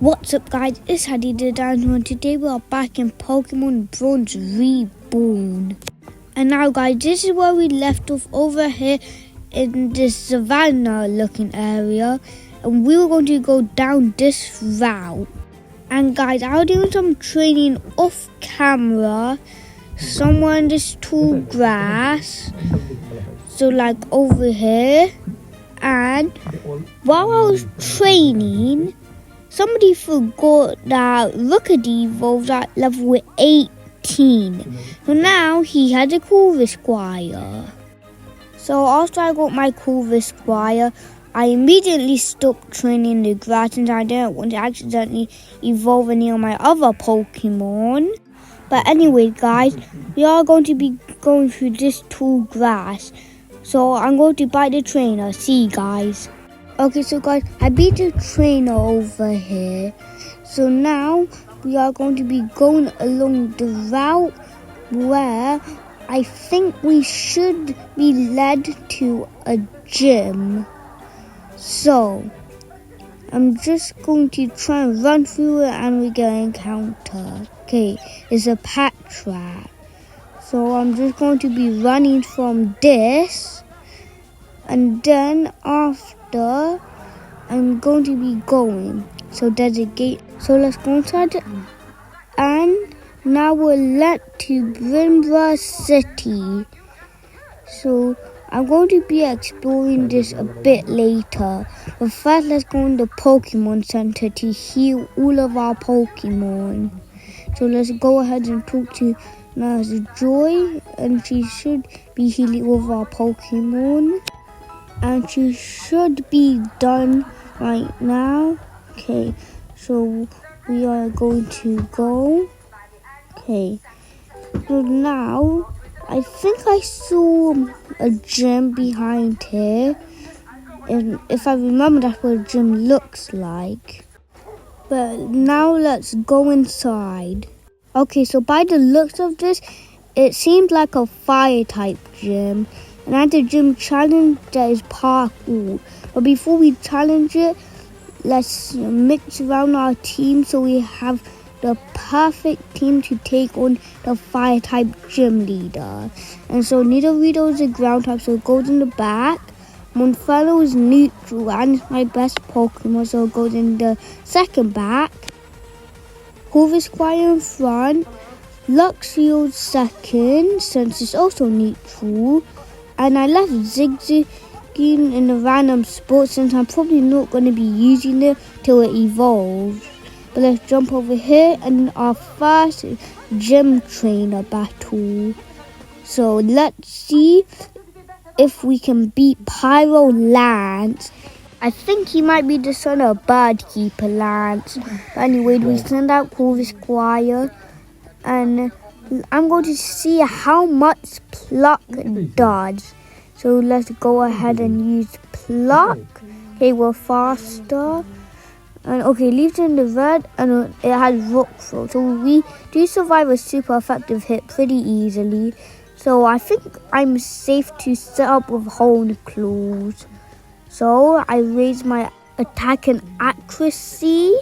What's up guys, it's Hadi the Dinosaur and today we are back in Pokemon Bronze Reborn. And now guys, this is where we left off over here in this savannah looking area. And we were going to go down this route. And guys, I was doing some training off camera somewhere in this tall grass. So like over here. And while I was training, somebody forgot that Rookedy evolved at level 18. So now he had a Corvisquire. So after I got my Corvisquire, I immediately stopped training the grass since I didn't want to accidentally evolve any of my other Pokemon. But anyway guys, we are going to be going through this tall grass. So I'm going to buy the trainer. See you guys. Okay, so guys, I beat the trainer over here. So now we are going to be going along the route where I think we should be led to a gym. So I'm just going to try and run through it and we get an encounter. Okay, it's a pack track. So I'm just going to be running from this. And then after, I'm going to be going. So there's a gate. So let's go inside. And now we're led to Brimbra City. So I'm going to be exploring this a bit later. But first, let's go in the Pokemon Center to heal all of our Pokemon. So let's go ahead and talk to Nurse Joy. And she should be healing all of our Pokemon. And she should be done right now. Okay, so we are going to go. Okay, so now I think I saw a gym behind here. And if I remember, that's what a gym looks like. But now let's go inside. Okay, so by the looks of this, it seems like a fire type gym. And at the gym challenge, there is parkour. But before we challenge it, let's mix around our team so we have the perfect team to take on the fire type gym leader. And so Nidorino is a ground type, so it goes in the back. Monferno is neutral and it's my best Pokemon, so it goes in the second back. Corvisquire in front. Luxio second, since it's also neutral. And I left Zigzagoon in a random spot since I'm probably not going to be using it till it evolves. But let's jump over here and our first gym trainer battle. So let's see if we can beat Pyro Lance. I think he might be the son of Birdkeeper Lance. But anyway, we send out Corvisquire and I'm going to see how much Pluck does. So let's go ahead and use Pluck. Okay, we're faster. And okay, leaves in the red and it has Rock Throw. So we do survive a super effective hit pretty easily. So I think I'm safe to set up with Horn Claws. So I raise my attack and accuracy.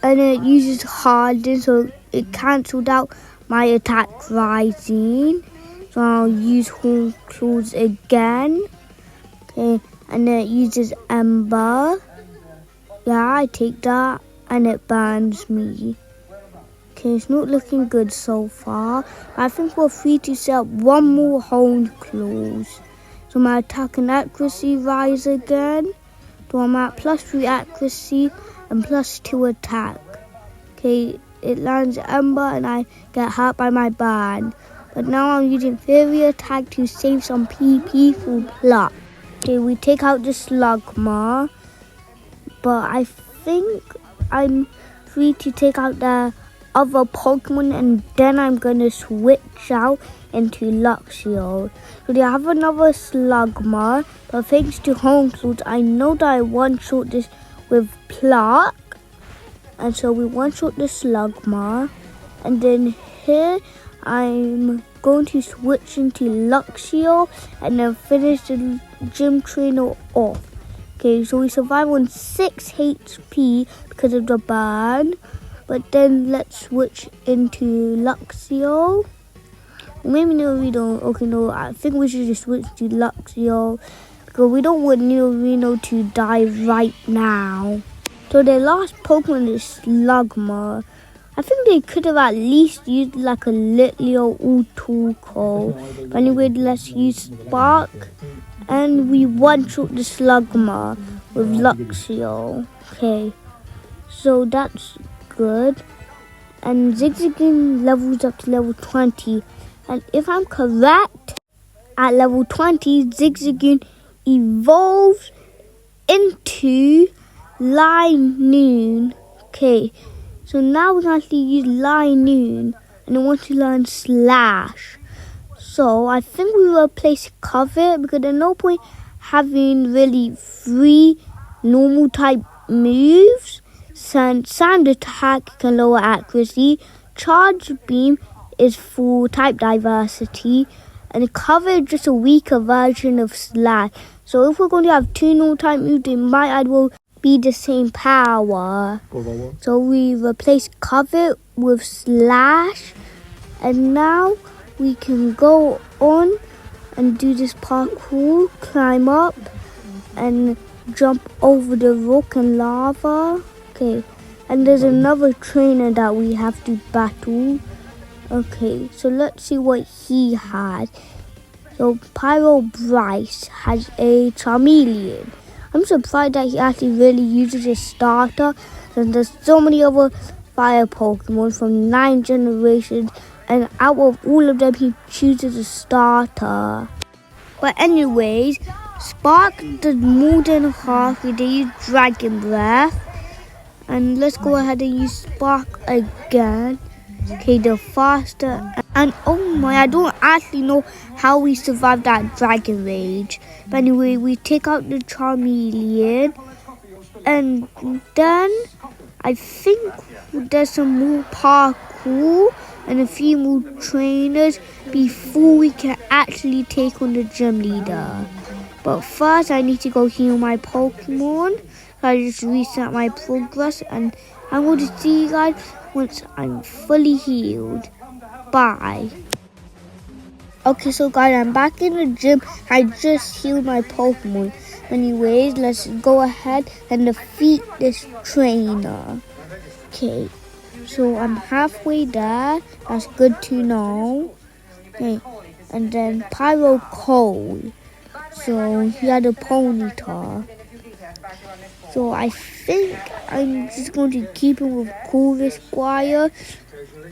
And it uses Harden, so it cancelled out my attack rising. So I'll use Horn Claws again. Okay, and then it uses Ember. Yeah, I take that and it burns me. Okay, it's not looking good so far. I think we're free to set up one more Horn Claws. So my attack and accuracy rise again. So I'm at +3 accuracy and +2 attack. Okay, it lands Ember and I get hurt by my burn. But now I'm using Fairy Attack to save some PP for Pluck. Okay, we take out the Slugma. But I think I'm free to take out the other Pokemon and then I'm going to switch out into Luxio. So they have another Slugma. But thanks to Horn Claws, I know that I one-shot this with Pluck. And so we one-shot the Slugma. And then here I'm going to switch into Luxio and then finish the gym trainer off. Okay, so we survived on 6 HP because of the burn. But then let's switch into Luxio. Maybe Nidorino. Okay, no, I think we should just switch to Luxio because we don't want Nidorino to die right now. So their last Pokemon is Slugma. I think they could have at least used like a Litleo or Tuco. But anyway, let's use Spark. And we one-shot the Slugma with Luxio. Okay, so that's good. And Zigzagoon levels up to level 20. And if I'm correct, at level 20, Zigzagoon evolves into Linoon. Okay, so now we can actually use Linoon. And I want to learn Slash. So I think we will replace Cover because there's no point having really 3 normal type moves. Sand Attack can lower accuracy. Charge Beam is for type diversity. And Cover is just a weaker version of Slash. So if we're going to have 2 normal type moves, they might as well be the same power. So we replace Cover with Slash. And now we can go on and do this parkour, climb up and jump over the rock and lava. Okay, and there's another trainer that we have to battle. Okay, so let's see what he has. So Pyro Bryce has a Charmeleon. I'm surprised that he actually really uses a starter, and there's so many other fire Pokemon from 9 generations, and out of all of them, he chooses a starter. But anyways, Spark does more than half. They use Dragon Breath. And let's go ahead and use Spark again. Okay, they're faster. And oh my, I don't actually know how we survived that Dragon Rage. But anyway, we take out the Charmeleon. And then I think there's some more parkour and a few more trainers before we can actually take on the gym leader. But first I need to go heal my Pokemon. So I just reset my progress and I'm going to see you guys once I'm fully healed. Bye. Okay, so guys, I'm back in the gym. I just healed my Pokemon. Anyways, let's go ahead and defeat this trainer. Okay. So I'm halfway there. That's good to know. Okay, and then Pyro Cole. So he had a Ponyta. So I think I'm just going to keep him with Cool Squire.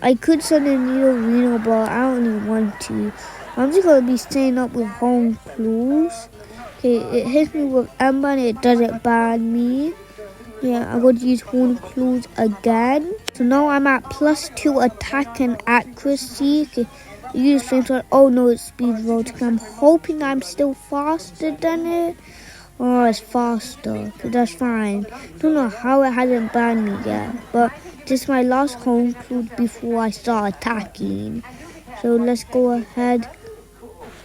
I could send a Nidorino, but I don't really want to. I'm just going to be staying up with Home Clues. Okay, it hits me with Ember and it doesn't ban me. Yeah, I'm going to use Horn Claws again. So now I'm at +2 attack and accuracy. Okay, use strength. Oh no, it's speed roll. I'm hoping I'm still faster than it. Oh, it's faster. Okay, that's fine. Don't know how it hasn't banned me yet. But this is my last Horn Claws before I start attacking. So let's go ahead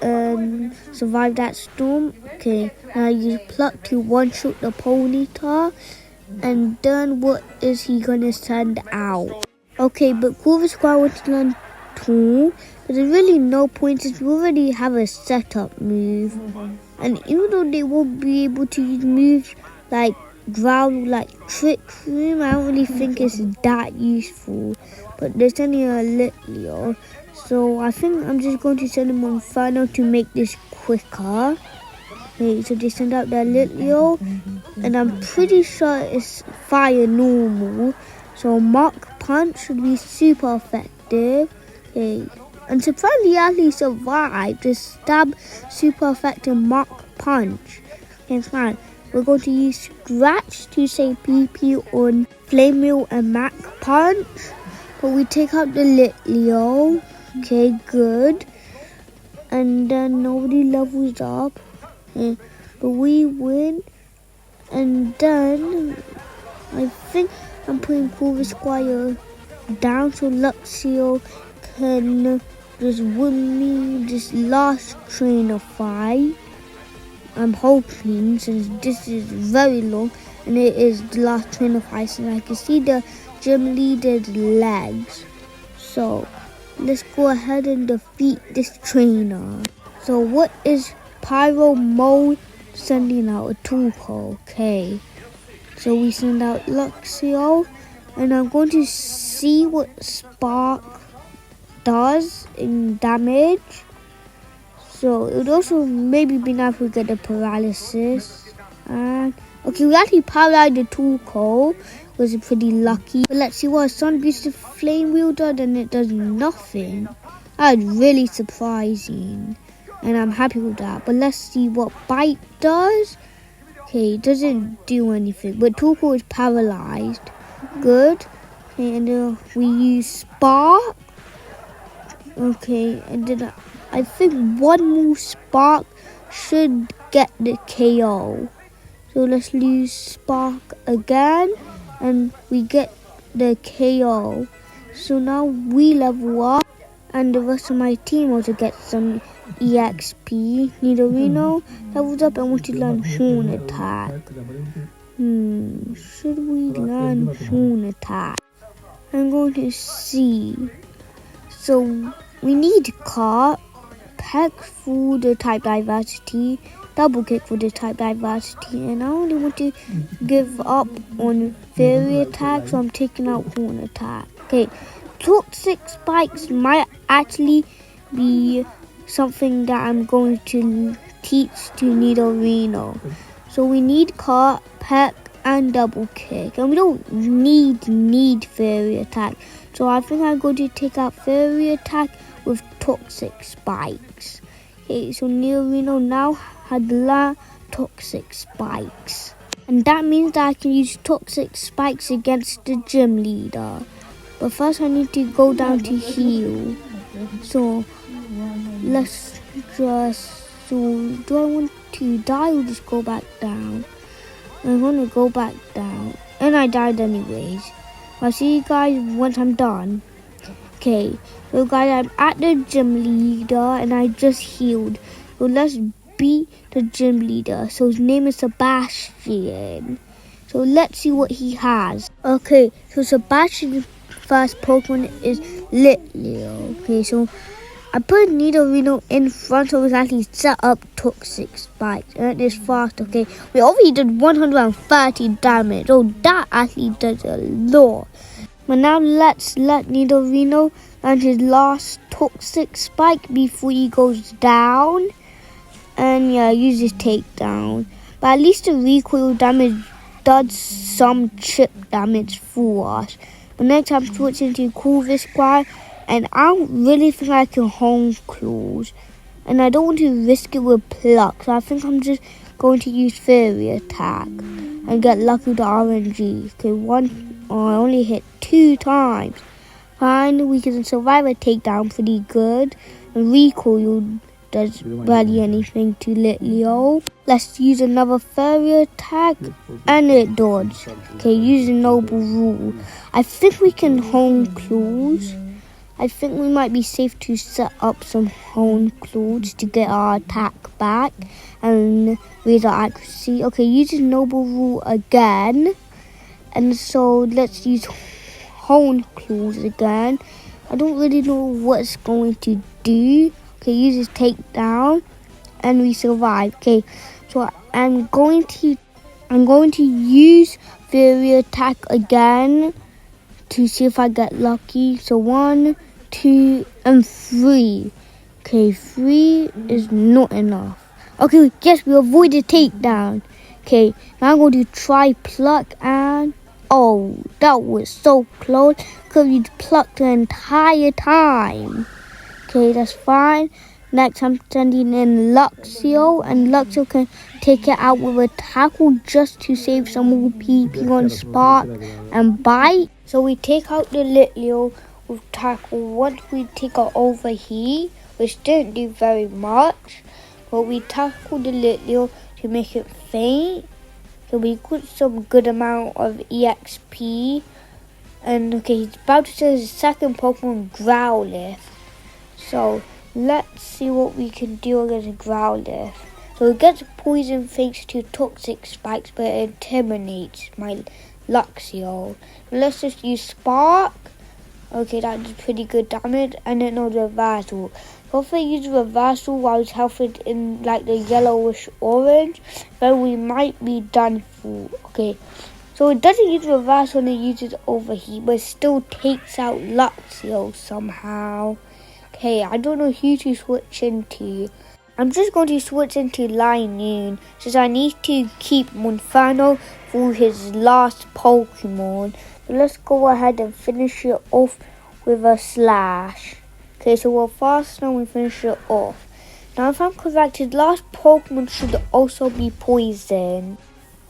and survive that storm. Okay, now I use Pluck to one-shot the Ponyta. And then what is he gonna send out? Okay, but Cool Squad wants to learn Tool. But there's really no point since we already have a setup move. And even though they won't be able to use moves like Growl, like Trick Room, I don't really think it's that useful. But they're sending a Litleo. So I think I'm just going to send them on Inferno to make this quicker. Okay, so they send out their Litleo, and I'm pretty sure it's fire normal. So Mach Punch should be super effective. Okay, and surprisingly, actually survived the stab super effective Mach Punch. Okay, fine. We're going to use Scratch to say PP on Flame Wheel and Mach Punch. But we take out the Litleo. Okay, good. And then nobody levels up. Yeah, but we win, and then I think I'm putting Cool Squire down so Luxio can just win me this last trainer fight. I'm hoping, since this is very long and it is the last trainer fight, and I can see the gym leader's legs. So let's go ahead and defeat this trainer. So what is Pyro Mode sending out? A Tuco. Okay. So we send out Luxio, and I'm going to see what Spark does in damage. So it would also maybe be nice if we get the paralysis. And okay, we actually paralyzed the Tuco, was pretty lucky. But let's see what Sun Booster Flame Wheel does, and it does nothing. That's really surprising, and I'm happy with that. But let's see what Bite does. Okay, it doesn't do anything, but Tuco is paralyzed. Good. Okay, and then we use Spark. Okay, and then I think one more Spark should get the KO. So let's use Spark again, and we get the KO. So now we level up, and the rest of my team also gets some EXP. Nidorino levels up and wants to learn Horn Attack. Should we learn Horn Attack? I'm going to see. So we need Car, Peck for the type diversity, Double Kick for the type diversity, and I only want to give up on Fairy Attack, so I'm taking out Horn Attack. Okay, Toxic Spikes might actually be something that I'm going to teach to Nidorino. So we need Car, Peck, and Double Kick, and we don't need Fairy Attack. So I think I'm going to take out Fairy Attack with Toxic Spikes. Okay, so Nidorino now had learned Toxic Spikes, and that means that I can use Toxic Spikes against the gym leader. But first I need to go down to heal. So let's just, so do I want to die or just go back down? I'm gonna go back down, and I died anyways. I'll see you guys once I'm done. Okay, so guys, I'm at the gym leader and I just healed. So let's beat the gym leader. So his name is Sebastian. So let's see what he has. Okay, so Sebastian's first Pokemon is Litleo. Okay, so I put Nidorino in front, so it's actually set up Toxic Spikes, and it is fast. Okay, we already did 130 damage. Oh, that actually does a lot. But now let's let Nidorino learn his last Toxic Spike before he goes down. And yeah, use his takedown. But at least the recoil damage does some chip damage for us. But next I'm switching to Corvisquire, and I don't really think I can Home Claws. And I don't want to risk it with Pluck, so I think I'm just going to use Fairy Attack and get lucky with the RNG. Okay, I only hit 2 times. Fine, we can survive a takedown pretty good. And recoil does barely anything to Litleo. Let's use another Fairy Attack, and it dodged. Okay, using Noble Rule. I think we can Home Claws. I think we might be safe to set up some Home Claws to get our attack back and raise our accuracy. Okay, using Noble Rule again. And so let's use Hone Claws again. I don't really know what it's going to do. Okay, use his takedown, and we survive. Okay, so I'm going to use Fairy Attack again to see if I get lucky. So 1, 2, and 3. Okay, 3 is not enough. Okay, yes, we avoided takedown. Okay, now I'm going to try Pluck, and oh, that was so close. Could we plucked the entire time? Okay, that's fine. Next, I'm sending in Luxio, and Luxio can take it out with a tackle just to save some more PP on Spark and Bite. So we take out the Litleo with tackle. Once we take it over here, which didn't do very much, but we tackle the Litleo to make it faint. So we got some good amount of EXP. And okay, he's about to send his second Pokemon, Growlithe. So let's see what we can do against Growlithe. So So it gets poison thanks to toxic spikes, but it intimidates my Luxio. Let's just use Spark. Okay, that did pretty good damage. And then no Reversal. So if I use Reversal while it's healthy in like the yellowish orange, then we might be done for. Okay, so it doesn't use Reversal and it uses Overheat, but it still takes out Luxio somehow. Okay, I don't know who to switch into. I'm just going to switch into Lightning, since I need to keep Monferno for his last Pokemon. So let's go ahead and finish it off with a Slash. Okay, so we're fast now and finish it off. Now if I'm correct, his last Pokemon should also be Poison.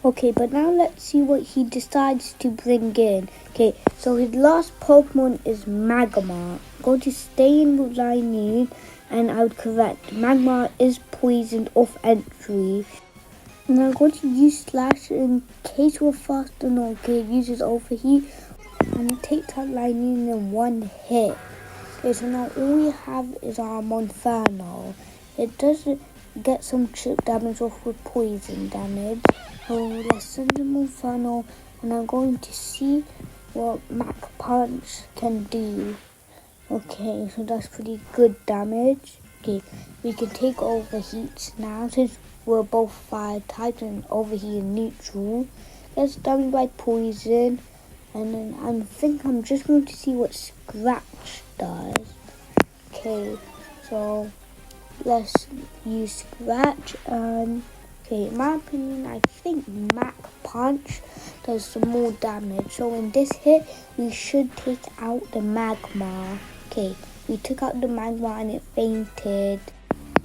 Okay, but now let's see what he decides to bring in. Okay, so his last Pokemon is Magmar. I'm going to stay in with Lightning, and I would correct. Magmar is poisoned off entry. And I'm going to use Slash in case we're fast enough. Okay, it uses Overheat, and it takes out Lightning in one hit. Okay, so now all we have is our Monferno. It does get some chip damage off with poison damage. So let's send him Monferno, and I'm going to see what Mach Punch can do. Okay, so that's pretty good damage. Okay, we can take Overheat now since we're both fire types and Overheat and neutral. Gets damaged by poison, and then I think I'm just going to see what Scratch does. Okay, so let's use Scratch, and okay, in my opinion, I think Mach Punch does some more damage. So in this hit, we should take out the Magmar. Okay, we took out the Magmar and it fainted.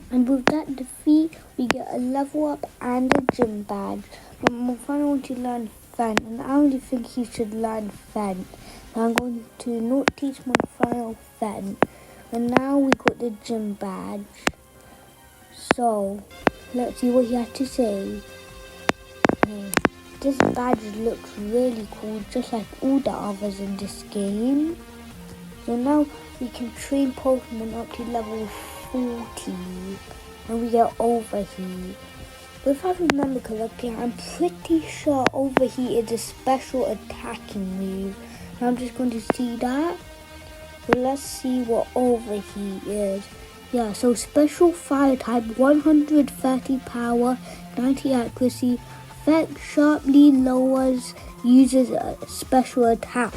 And with that defeat, we get a level up and a gym badge. But Monferno wants to learn Fent, and I only think he should learn Fent. So I'm going to not teach Monferno Fent. And now we got the gym badge. So let's see what he has to say. Okay. This badge looks really cool, just like all the others in this game. So now we can train Pokemon up to level 40, and we get Overheat. But if I remember correctly, I'm pretty sure Overheat is a special attacking move. And I'm just going to see that. So let's see what Overheat is. Yeah, so special fire type, 130 power, 90 accuracy, effect sharply lowers user's special attack.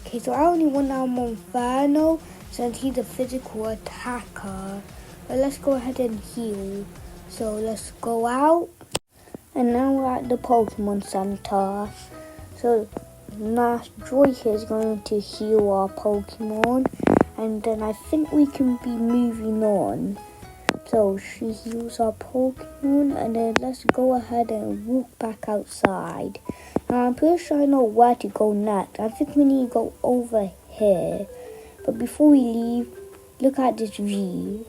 Okay, so I only want our Monferno since he's a physical attacker. But let's go ahead and heal. So let's go out. And now we're at the Pokemon Center. So Nurse Joy here is going to heal our Pokemon. And then I think we can be moving on. So she heals our Pokemon, and then let's go ahead and walk back outside. Now I'm pretty sure I know where to go next. I think we need to go over here. But before we leave, look at this view.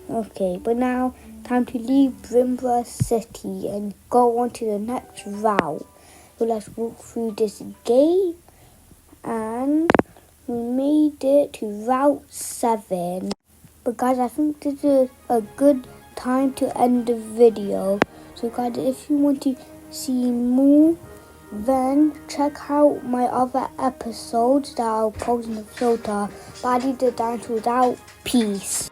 Okay, but now time to leave Brimbra City and go on to the next route. So let's walk through this gate, and we made it to Route 7. But guys, I think this is a good time to end the video. So guys, if you want to see more, then check out my other episodes that I'll post in the filter. But I did the dinosaurs out. Peace.